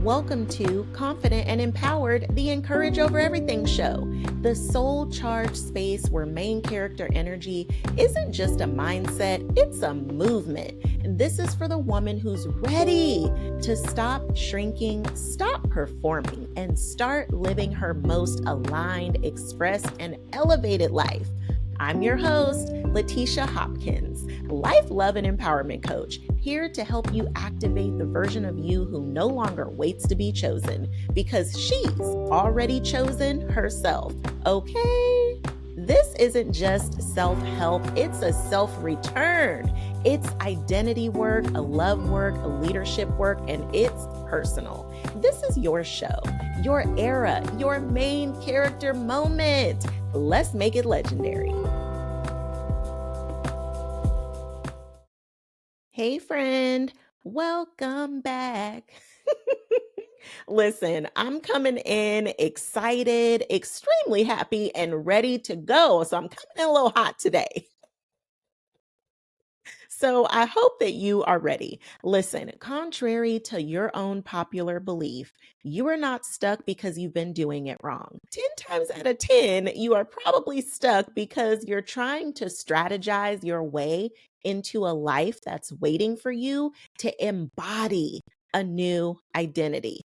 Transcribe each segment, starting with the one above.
Welcome to Confident and Empowered, the Encourage Over Everything show, the soul charged space where main character energy isn't just a mindset, it's a movement. And this is for the woman who's ready to stop shrinking, stop performing, and start living her most aligned, expressed, and elevated life. I'm your host, Letitia Hopkins, life, love, and empowerment coach, here to help you activate the version of you who no longer waits to be chosen because she's already chosen herself. Okay? This isn't just self-help, it's a self-return. It's identity work, a love work, a leadership work, and it's personal. This is your show, your era, your main character moment. Let's make it legendary. Hey, friend, welcome back. Listen, I'm coming in excited, extremely happy, and ready to go. So I'm coming in a little hot today. So I hope that you are ready. Listen, contrary to your own popular belief, you are not stuck because you've been doing it wrong. 10 times out of 10, you are probably stuck because you're trying to strategize your way into a life that's waiting for you to embody a new identity.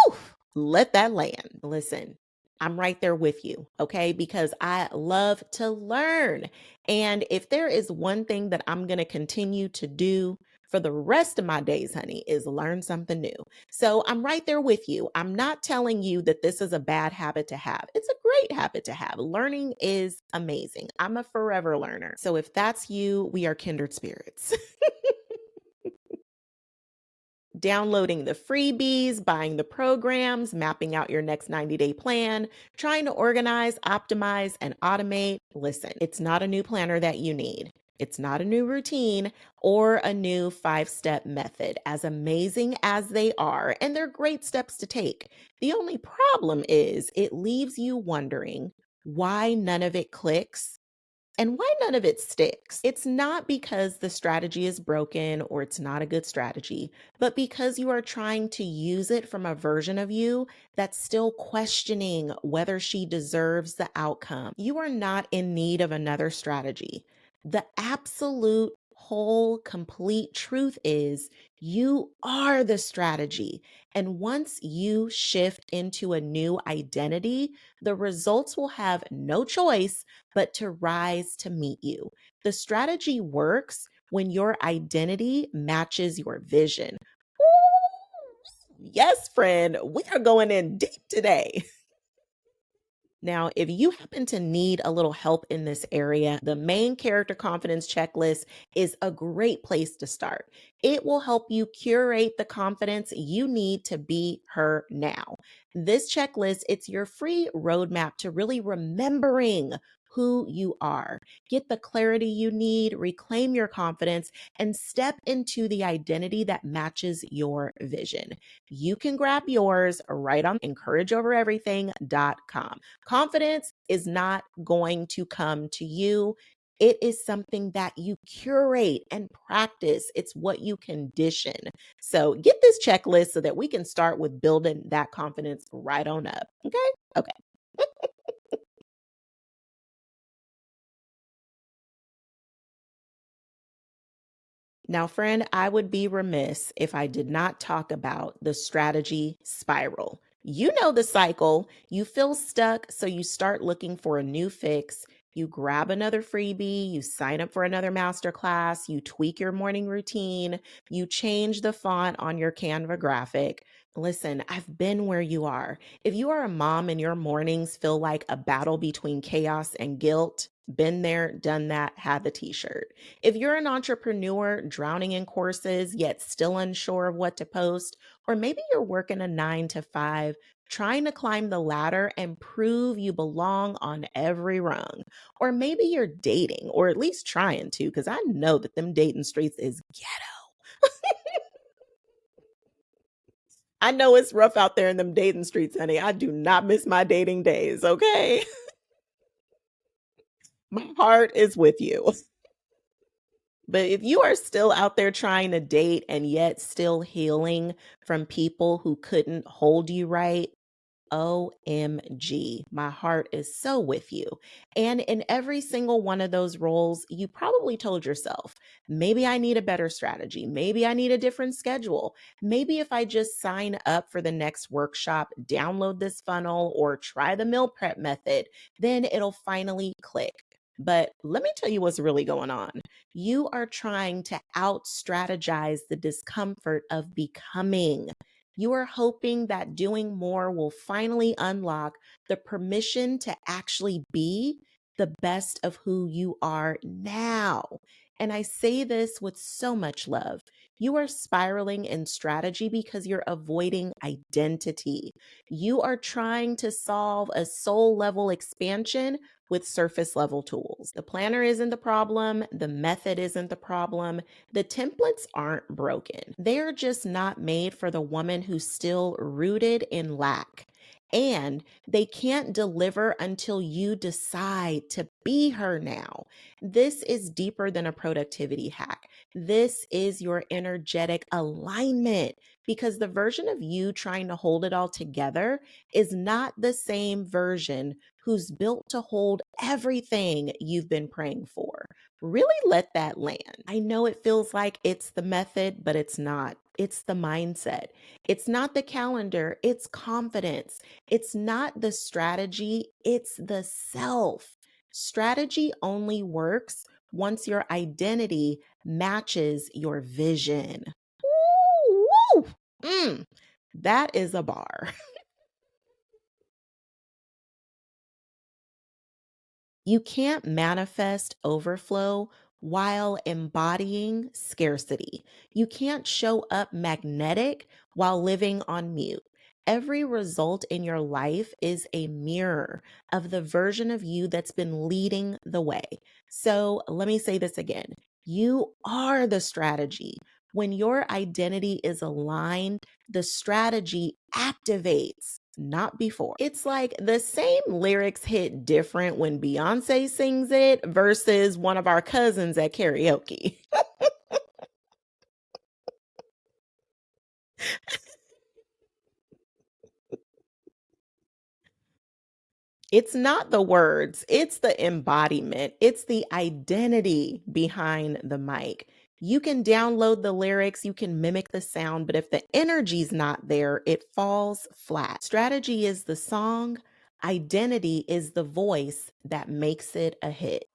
Woo! Let that land. Listen, I'm right there with you, okay? Because I love to learn. And if there is one thing that I'm going to continue to do for the rest of my days, honey, is learn something new. So I'm right there with you. I'm not telling you that this is a bad habit to have. It's a great habit to have. Learning is amazing. I'm a forever learner. So if that's you, we are kindred spirits. Downloading the freebies, buying the programs, mapping out your next 90-day plan, trying to organize, optimize, and automate. Listen, it's not a new planner that you need. It's not a new routine or a new 5-step method, as amazing as they are, and they're great steps to take. The only problem is it leaves you wondering why none of it clicks and why none of it sticks. It's not because the strategy is broken or it's not a good strategy, but because you are trying to use it from a version of you that's still questioning whether she deserves the outcome. You are not in need of another strategy. The absolute whole complete truth is you are the strategy. And once you shift into a new identity, the results will have no choice but to rise to meet you. The strategy works when your identity matches your vision. Ooh, yes, friend, we are going in deep today. Now, if you happen to need a little help in this area, the main character confidence checklist is a great place to start. It will help you curate the confidence you need to be her now. This checklist, it's your free roadmap to really remembering who you are. Get the clarity you need, reclaim your confidence, and step into the identity that matches your vision. You can grab yours right on encourageovereverything.com. Confidence is not going to come to you. It is something that you curate and practice. It's what you condition. So get this checklist so that we can start with building that confidence right on up. Okay? Okay. Now, friend, I would be remiss if I did not talk about the strategy spiral. You know the cycle. You feel stuck, so you start looking for a new fix. You grab another freebie, you sign up for another masterclass, you tweak your morning routine, you change the font on your Canva graphic. Listen, I've been where you are. If you are a mom and your mornings feel like a battle between chaos and guilt, been there, done that, had the t-shirt. If you're an entrepreneur drowning in courses, yet still unsure of what to post, or maybe you're working a 9 to 5, trying to climb the ladder and prove you belong on every rung. Or maybe you're dating, or at least trying to, because I know that them dating streets is ghetto. I know it's rough out there in them dating streets, honey. I do not miss my dating days, okay? My heart is with you. But if you are still out there trying to date and yet still healing from people who couldn't hold you right, OMG, my heart is so with you. And in every single one of those roles, you probably told yourself, maybe I need a better strategy. Maybe I need a different schedule. Maybe if I just sign up for the next workshop, download this funnel, or try the meal prep method, then it'll finally click. But let me tell you what's really going on. You are trying to out strategize the discomfort of becoming. You are hoping that doing more will finally unlock the permission to actually be the best of who you are now. And I say this with so much love. You are spiraling in strategy because you're avoiding identity. You are trying to solve a soul level expansion with surface level tools. The planner isn't the problem. The method isn't the problem. The templates aren't broken. They're just not made for the woman who's still rooted in lack. And they can't deliver until you decide to be her now. This is deeper than a productivity hack. This is your energetic alignment because the version of you trying to hold it all together is not the same version who's built to hold everything you've been praying for. Really let that land. I know it feels like it's the method, but it's not. It's the mindset. It's not the calendar, it's confidence. It's not the strategy, it's the self. Strategy only works once your identity matches your vision. Woo, woo. That is a bar. You can't manifest overflow while embodying scarcity. You can't show up magnetic while living on mute. Every result in your life is a mirror of the version of you that's been leading the way. So let me say this again. You are the strategy. When your identity is aligned, the strategy activates, not before. It's like the same lyrics hit different when Beyonce sings it versus one of our cousins at karaoke. It's not the words, it's the embodiment, it's the identity behind the mic. You can download the lyrics, you can mimic the sound, but if the energy's not there, it falls flat. Strategy is the song, identity is the voice that makes it a hit.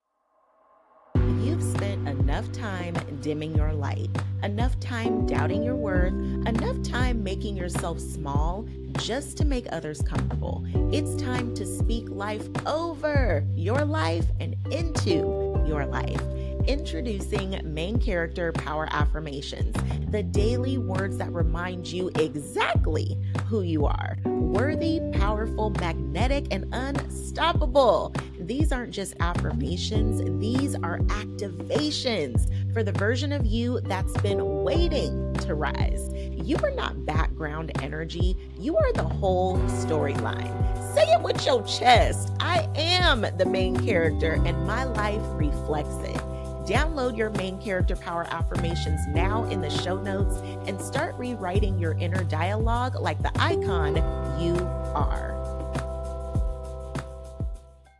You've spent enough time dimming your light, enough time doubting your worth, enough time making yourself small just to make others comfortable. It's time to speak life over your life and into your life. Introducing Main Character Power Affirmations, the daily words that remind you exactly who you are: worthy, powerful, magnetic, and unstoppable. These aren't just affirmations, these are activations for the version of you that's been waiting to rise. You are not background energy, you are the whole storyline. Say it with your chest. I am the main character, and my life reflects it. Download your Main Character Power Affirmations now in the show notes and start rewriting your inner dialogue like the icon you are.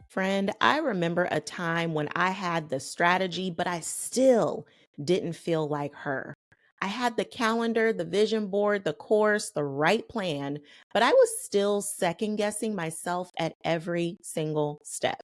Friend, I remember a time when I had the strategy, but I still didn't feel like her. I had the calendar, the vision board, the course, the right plan, but I was still second guessing myself at every single step.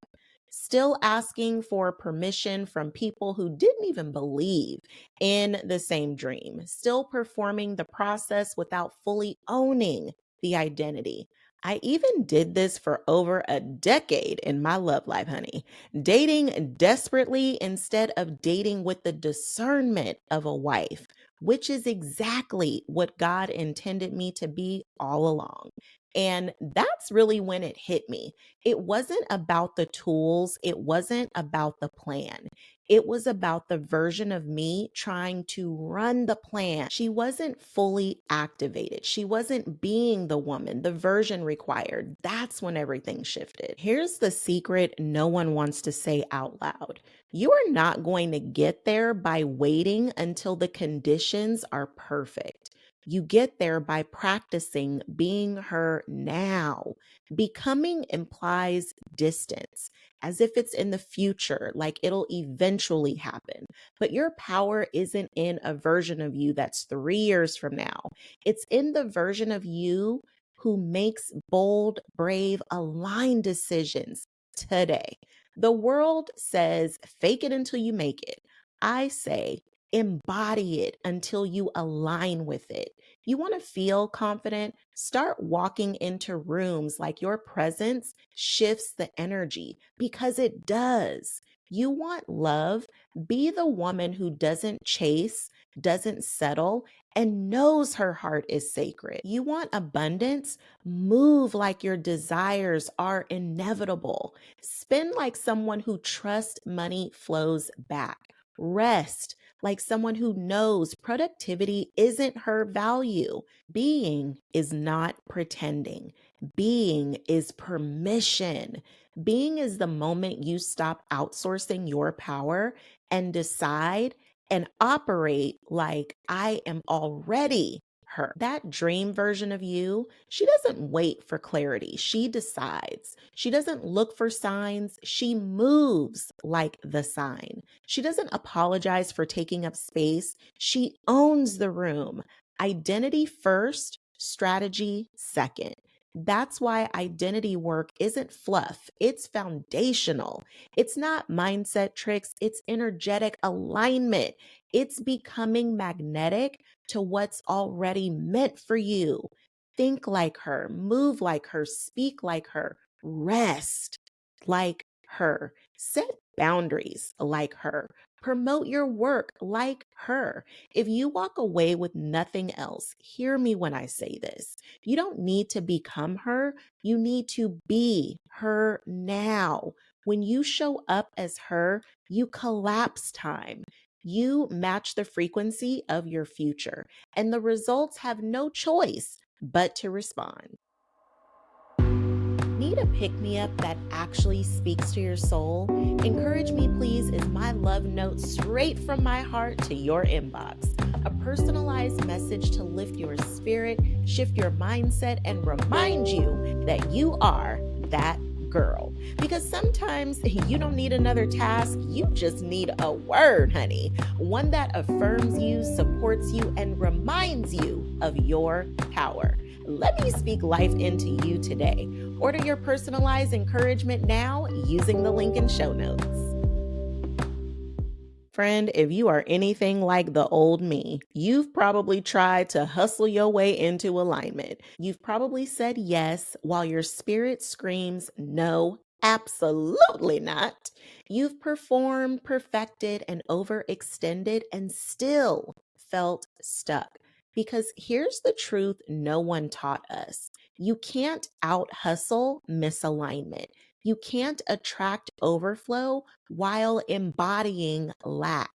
Still asking for permission from people who didn't even believe in the same dream. Still performing the process without fully owning the identity. I even did this for over a decade in my love life, honey. Dating desperately instead of dating with the discernment of a wife, which is exactly what God intended me to be all along. And that's really when it hit me. It wasn't about the tools, it wasn't about the plan. It was about the version of me trying to run the plan. She wasn't fully activated. She wasn't being the woman, the version required. That's when everything shifted. Here's the secret no one wants to say out loud. You are not going to get there by waiting until the conditions are perfect. You get there by practicing being her now. Becoming implies distance, as if it's in the future, like it'll eventually happen. But your power isn't in a version of you that's 3 years from now. It's in the version of you who makes bold, brave, aligned decisions today. The world says, fake it until you make it. I say, embody it until you align with it. You want to feel confident? Start walking into rooms like your presence shifts the energy, because it does. You want love? Be the woman who doesn't chase, doesn't settle, and knows her heart is sacred. You want abundance? Move like your desires are inevitable. Spend like someone who trusts money flows back. Rest like someone who knows productivity isn't her value. Being is not pretending. Being is permission. Being is the moment you stop outsourcing your power and decide and operate like I am already her. That dream version of you, she doesn't wait for clarity. She decides. She doesn't look for signs. She moves like the sign. She doesn't apologize for taking up space. She owns the room. Identity first, strategy second. That's why identity work isn't fluff, it's foundational. It's not mindset tricks, it's energetic alignment. It's becoming magnetic to what's already meant for you. Think like her, move like her, speak like her, rest like her, set boundaries like her, promote your work like her. If you walk away with nothing else, hear me when I say this. You don't need to become her, you need to be her now. When you show up as her, you collapse time. You match the frequency of your future, and the results have no choice but to respond. Need a pick me up that actually speaks to your soul? Encourage Me Please is my love note straight from my heart to your inbox. A personalized message to lift your spirit, shift your mindset, and remind you that you are that girl. Because sometimes you don't need another task, you just need a word, honey. One that affirms you, supports you, and reminds you of your power. Let me speak life into you today. Order your personalized encouragement now using the link in show notes. Friend, if you are anything like the old me, you've probably tried to hustle your way into alignment. You've probably said yes while your spirit screams no, absolutely not. You've performed, perfected, and overextended and still felt stuck. Because here's the truth no one taught us. You can't out hustle misalignment. You can't attract overflow while embodying lack.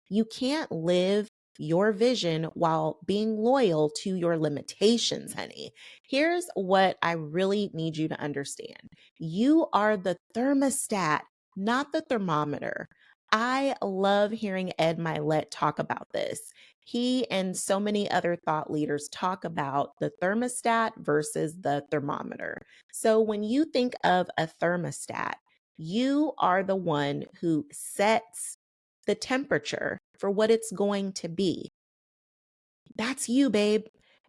You can't live your vision while being loyal to your limitations, honey. Here's what I really need you to understand. You are the thermostat, not the thermometer. I love hearing Ed Milet talk about this. He and so many other thought leaders talk about the thermostat versus the thermometer. So when you think of a thermostat, you are the one who sets the temperature for what it's going to be. That's you, babe.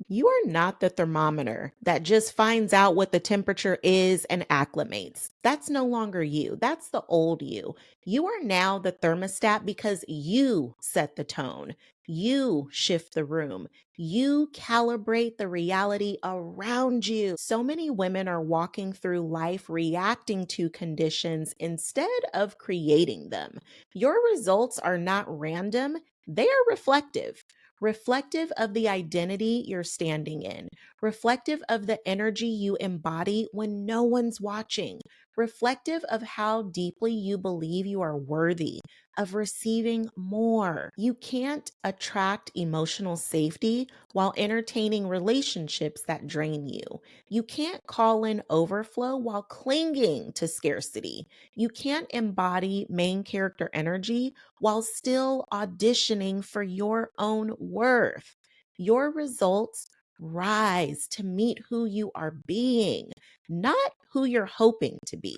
You are not the thermometer that just finds out what the temperature is and acclimates. That's no longer you. That's the old you. You are now the thermostat because you set the tone. You shift the room. You calibrate the reality around you. So many women are walking through life reacting to conditions instead of creating them. Your results are not random, they are reflective of the identity you're standing in, reflective of the energy you embody when no one's watching, reflective of how deeply you believe you are worthy of receiving more. You can't attract emotional safety while entertaining relationships that drain you. You can't call in overflow while clinging to scarcity. You can't embody main character energy while still auditioning for your own worth. Your results rise to meet who you are being, not who you're hoping to be.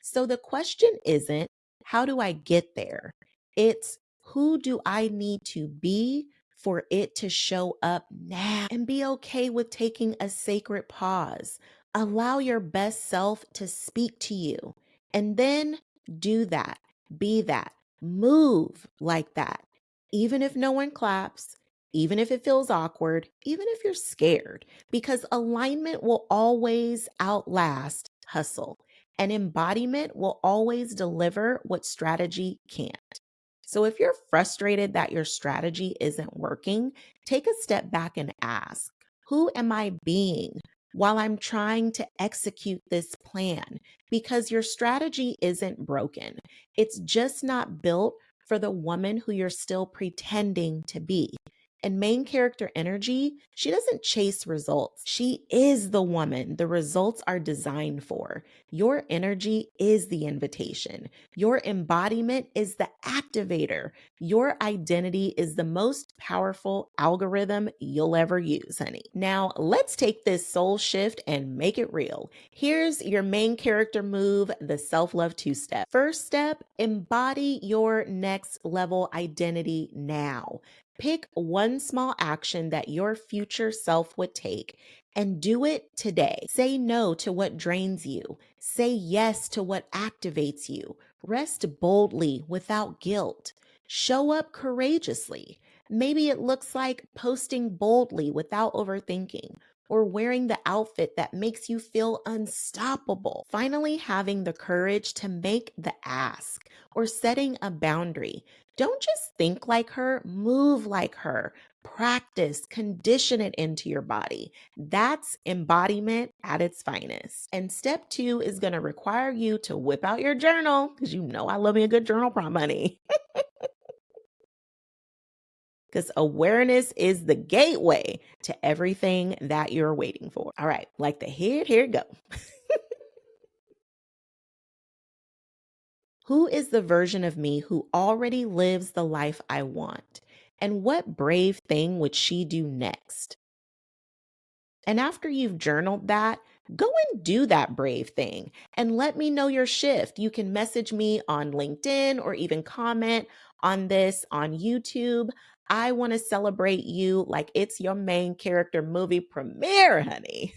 So the question isn't, how do I get there? It's, who do I need to be for it to show up now? And be okay with taking a sacred pause. Allow your best self to speak to you. And then do that, be that, move like that. Even if no one claps, even if it feels awkward, even if you're scared, because alignment will always outlast hustle, and embodiment will always deliver what strategy can't. So if you're frustrated that your strategy isn't working, take a step back and ask, who am I being while I'm trying to execute this plan? Because your strategy isn't broken. It's just not built for the woman who you're still pretending to be. And main character energy, she doesn't chase results. She is the woman the results are designed for. Your energy is the invitation. Your embodiment is the activator. Your identity is the most powerful algorithm you'll ever use, honey. Now, let's take this soul shift and make it real. Here's your main character move, the self-love two-step. First step, embody your next level identity now. Pick one small action that your future self would take and do it today. Say no to what drains you. Say yes to what activates you. Rest boldly without guilt. Show up courageously. Maybe it looks like posting boldly without overthinking, or wearing the outfit that makes you feel unstoppable. Finally, having the courage to make the ask, or setting a boundary. Don't just think like her, move like her. Practice, condition it into your body. That's embodiment at its finest. And step 2 is going to require you to whip out your journal, because you know I love me a good journal prompt, honey. Because awareness is the gateway to everything that you're waiting for. All right, like the head, here it go. Who is the version of me who already lives the life I want? And what brave thing would she do next? And after you've journaled that, go and do that brave thing and let me know your shift. You can message me on LinkedIn or even comment on this on YouTube. I want to celebrate you like it's your main character movie premiere, honey.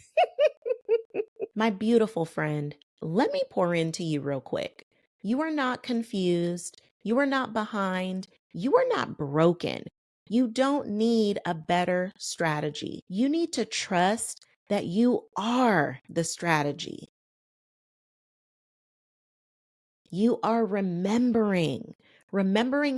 My beautiful friend, let me pour into you real quick. You are not confused. You are not behind. You are not broken. You don't need a better strategy. You need to trust that you are the strategy. You are remembering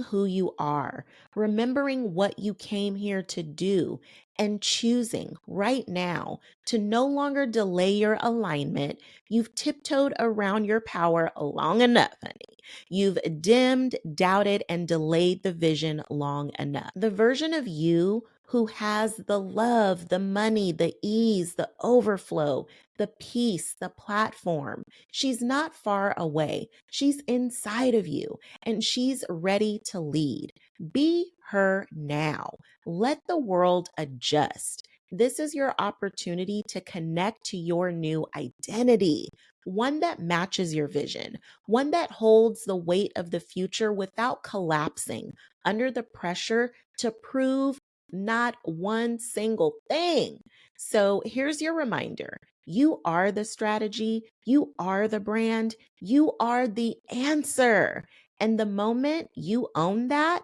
who you are, remembering what you came here to do, and choosing right now to no longer delay your alignment. You've tiptoed around your power long enough, honey. You've dimmed, doubted, and delayed the vision long enough. The version of you who has the love, the money, the ease, the overflow, the peace, the platform. She's not far away. She's inside of you and she's ready to lead. Be her now. Let the world adjust. This is your opportunity to connect to your new identity, one that matches your vision, one that holds the weight of the future without collapsing under the pressure to prove not one single thing. So here's your reminder. You are the strategy. You are the brand. You are the answer. And the moment you own that,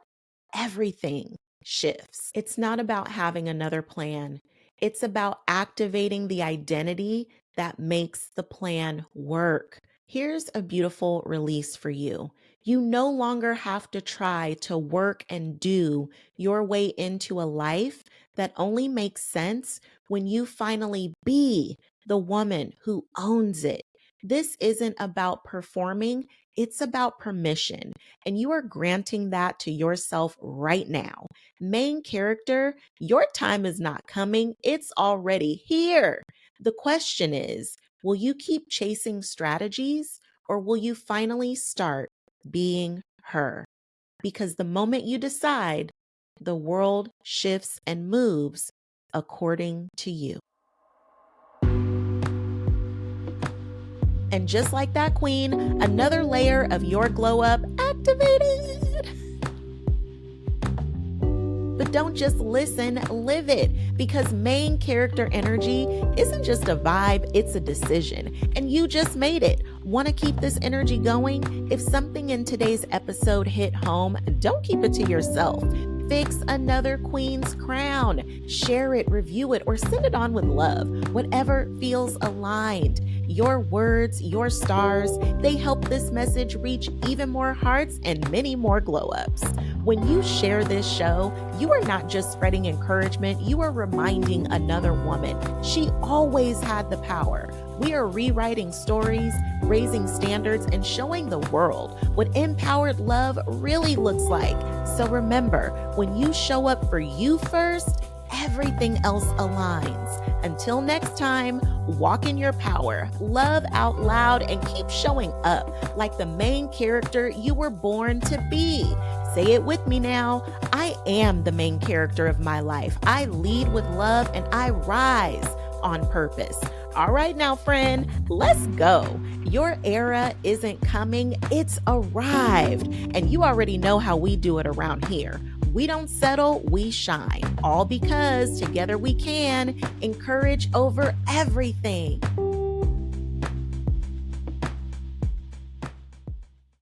everything shifts. It's not about having another plan. It's about activating the identity that makes the plan work. Here's a beautiful release for you. You no longer have to try to work and do your way into a life that only makes sense when you finally be the woman who owns it. This isn't about performing, it's about permission. And you are granting that to yourself right now. Main character, your time is not coming, it's already here. The question is, will you keep chasing strategies or will you finally start being her? Because the moment you decide, the world shifts and moves according to you. And just like that, queen, another layer of your glow up activated. But don't just listen, live it. Because main character energy isn't just a vibe, it's a decision. And you just made it. Want to keep this energy going? If something in today's episode hit home, don't keep it to yourself. Fix another queen's crown. Share it, review it, or send it on with love. Whatever feels aligned. Your words, your stars, they help this message reach even more hearts and many more glow-ups. When you share this show, you are not just spreading encouragement, you are reminding another woman she always had the power. We are rewriting stories, raising standards, and showing the world what empowered love really looks like. So remember, when you show up for you first, everything else aligns. Until next time, walk in your power, love out loud, and keep showing up like the main character you were born to be. Say it with me now. I am the main character of my life. I lead with love and I rise on purpose. All right now, friend, let's go. Your era isn't coming, it's arrived. And you already know how we do it around here. We don't settle, we shine. All because together we can encourage over everything.